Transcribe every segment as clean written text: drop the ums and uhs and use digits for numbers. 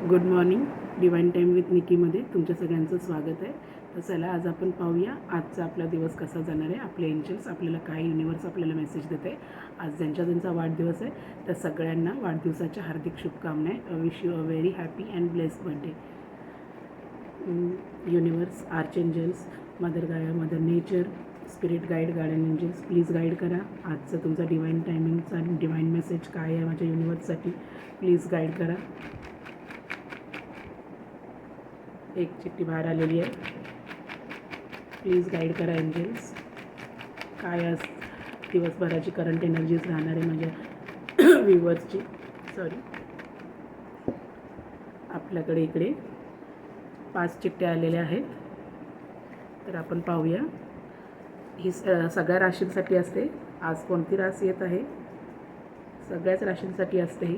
Good morning. Divine time with निकीमध्ये तुमच्या सगळ्यांचं स्वागत आहे. तर चला आज आपण पाहूया आजचा आपला दिवस कसा जाणार आहे. आपले एंजल्स आपल्याला काय युनिवर्स आपल्याला मेसेज देत आहे. आज ज्यांचा वाढदिवस आहे त्या सगळ्यांना वाढदिवसाच्या हार्दिक शुभकामना. Wish you a very happy and blessed birthday. Universe, archangels, mother Gaia, mother nature, spirit guide, guardian angels, please guide करा. आजचा तुमचा डिवाइन टायमिंगचा डिवाइन मेसेज काय आहे माझ्या युनिवर्ससाठी. प्लीज गाईड करा. एक चिठ्ठी बाहेर आलेली आहे. प्लीज गाईड करा एंजल्स. काय आज दिवसभराची करंट एनर्जीज राहणार आहे माझ्या व्ह्यूवर्सची. सॉरी, आपल्याकडे इकडे 5 चिठ्ठ्या आलेल्या आहेत. तर आपण पाहूया. ही सगळ्या राशींसाठी असते. आज कोणती रास येत आहे? सगळ्याच राशींसाठी असते ही,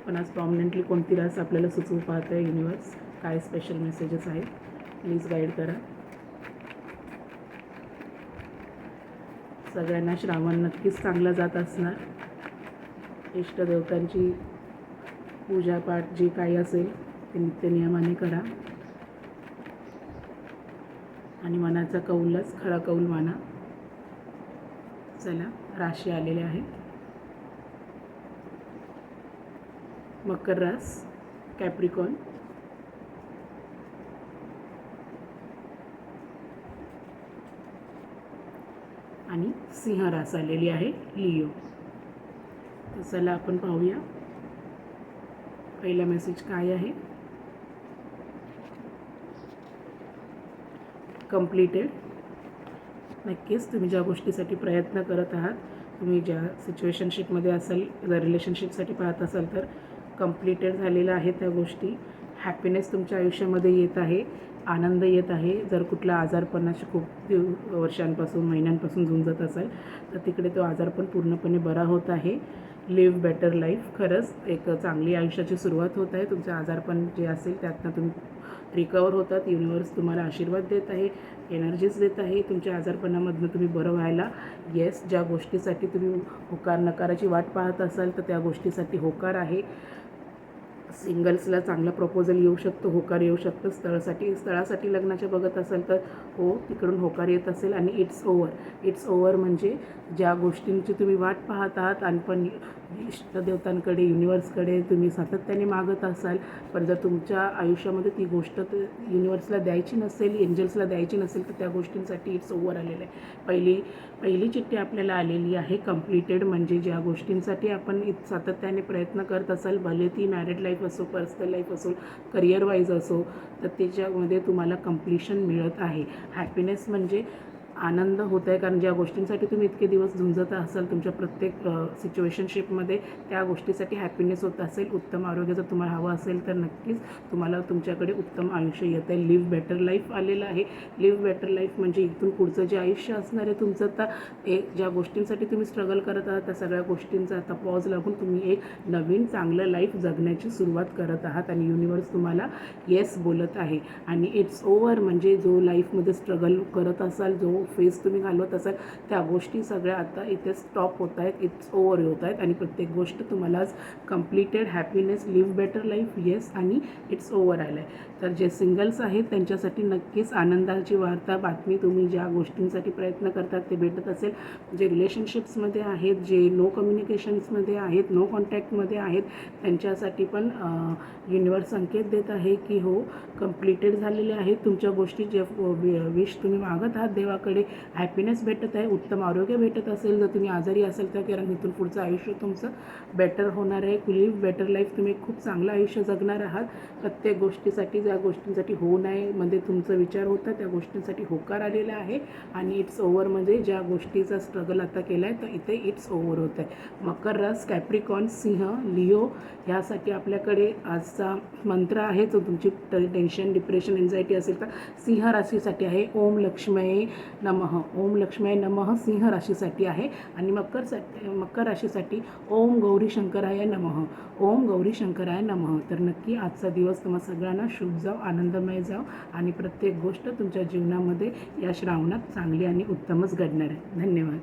पण आज प्रॉमिनंटली कोणती रास आपल्याला सुचवू पाहत आहे युनिवर्स. काय स्पेशल मेसेजेस आहेत प्लीज गाईड करा. सगळ्यांना श्रावण नक्कीच चांगला जात असणार. इष्टदेवतांची पूजापाठ जे काही असेल ते नित्यनियमाने करा आणि मनाचा कौलच खरा कौल माना. चला, राशी आलेल्या आहेत. मकर रास, कॅप्रिकॉर्न, आणि सिंह रास आलेली आहे, लिओ. तर चला आपण पाहूया पहिला मेसेज काय आहे. कंप्लीटेड. नक्कीच तुम्ही ज्या गोष्टीसाठी प्रयत्न करत आहात, तुम्ही ज्या सिच्युएशनशिपमध्ये असाल, जर रिलेशनशिपसाठी पाहत असाल तर कंप्लीटेड झालेल्या आहे त्या गोष्टी. हॅपीनेस तुमच्या आयुष्यामध्ये येत आहे, आनंद येत आहे. जर कुठला आजारपणाशी खूप वर्षांपासून महिन्यांपासून झुंजत असाल तर तिकडे तो आजारपण पूर्णपणे बरा होत आहे. Live better life. खरंच एक चांगली आयुष्याची सुरुवात होत आहे. तुमचं आजारपण जे असेल त्यातनं तुम्ही रिकवर होतात. युनिवर्स तुम्हाला आशीर्वाद देत आहे, एनर्जीज देत आहे. तुमच्या आजारपणामधनं तुम्ही बरं व्हायला. येस, ज्या गोष्टीसाठी तुम्ही नकाराची वाट पाहत असाल तर त्या गोष्टीसाठी होकार आहे. सिंगल्सला चांगला प्रपोजल येऊ शकतो, होकार येऊ शकतं. स्थळासाठी लग्नाच्या बघत असाल तर हो, तिकडून होकार येत असेल. आणि इट्स ओव्हर म्हणजे ज्या गोष्टींची तुम्ही वाट पाहत आहात आणि पण इष्टदेवतांकडे, युनिवर्सकडे तुम्ही सातत्याने मागत असाल, पण जर तुमच्या आयुष्यामध्ये ती गोष्ट युनिवर्सला द्यायची नसेल, एंजल्सला द्यायची नसेल तर त्या गोष्टींसाठी इट्स ओव्हर आलेलं आहे. पहिली चिठ्ठी आपल्याला आलेली आहे कंप्लीटेड. म्हणजे ज्या गोष्टींसाठी आपण सातत्याने प्रयत्न करत असाल, भले ती मॅरिड लाईफ असो, पर्सनल लाईफ असो, करिअर वाईज असो, तर त्याच्यामध्ये तुम्हाला कंप्लीशन मिळत आहे. हॅपीनेस म्हणजे आनंद होत आहे, कारण ज्या गोष्टींसाठी तुम्ही इतके दिवस झुंजत असाल तुमच्या प्रत्येक सिच्युएशनशिपमध्ये, त्या गोष्टीसाठी हॅपीनेस होत असेल. उत्तम आरोग्य जर तुम्हाला हवं असेल तर नक्कीच तुम्हाला तुमच्याकडे उत्तम आयुष्य येत आहे. लिव्ह बेटर लाईफ आलेलं आहे. लिव्ह बेटर लाईफ म्हणजे इथून पुढचं जे आयुष्य असणार आहे तुमचं, आता ज्या गोष्टींसाठी तुम्ही स्ट्रगल करत आहात त्या सगळ्या गोष्टींचा आता पॉज लागून तुम्ही एक नवीन चांगलं लाईफ जगण्याची सुरुवात करत आहात आणि युनिवर्स तुम्हाला येस बोलत आहे. आणि इट्स ओव्हर म्हणजे जो लाईफमध्ये स्ट्रगल करत असाल, जो फेस तुम्ही घालवत असाल, त्या गोष्टी सगळ्या आता इथे स्टॉप होत आहेत, इट्स ओव्हर होत आहेत. आणि प्रत्येक गोष्ट तुम्हाला आज completed, happiness, live better life, yes आणि इट्स ओव्हर आलं आहे. तर जे सिंगल्स आहेत त्यांच्यासाठी नक्कीच आनंदाची वार्ता, बातमी. तुम्ही ज्या गोष्टींसाठी प्रयत्न करतात ते भेटत असेल. जे रिलेशनशिप्समध्ये आहेत, जे नो कम्युनिकेशन्समध्ये आहेत, नो कॉन्टॅक्टमध्ये आहेत, त्यांच्यासाठी पण युनिवर्स संकेत देत आहे की हो, कंप्लीटेड झालेले आहेत तुमच्या गोष्टी. जे विश तुम्ही मागत आहात देवाकडे, हॅपीनेस भेटत आहे, उत्तम आरोग्य भेटत असेल. जर तुम्ही आजारी असेल तर कारण इथून पुढचं आयुष्य तुमचं बेटर होणार आहे. Live better life. तुम्ही खूप चांगलं आयुष्य जगणार आहात. प्रत्येक गोष्टीसाठी, ज्या गोष्टींसाठी होऊ नये मध्ये तुमचा विचार होता त्या गोष्टींसाठी होकार आलेला आहे. आणि इट्स ओव्हर म्हणजे ज्या गोष्टीचा स्ट्रगल आता केला आहे तर इथे इट्स ओव्हर होत आहे. मकर रास, कॅप्रिकॉर्न, सिंह, लिओ ह्यासाठी आपल्याकडे आजचा मंत्र आहे जो तुमची टेन्शन, डिप्रेशन, एन्झायटी असेल तर सिंह राशीसाठी आहे. ओम लक्ष्मीये नमः. ओम लक्ष्मीये नमः सिंह राशीसाठी आहे. आणि मकर राशीसाठी ओम गौरी शंकराय नमः. ओम गौरी शंकराय नमः. तर नक्की आजचा दिवस तुम्हा सगळ्यांना शुभ जाओ, आनंदमय जाओ आणि प्रत्येक गोष्ट तुमच्या जीवनामध्ये या श्रावणात चांगली आणि उत्तमच घडणार आहे. धन्यवाद.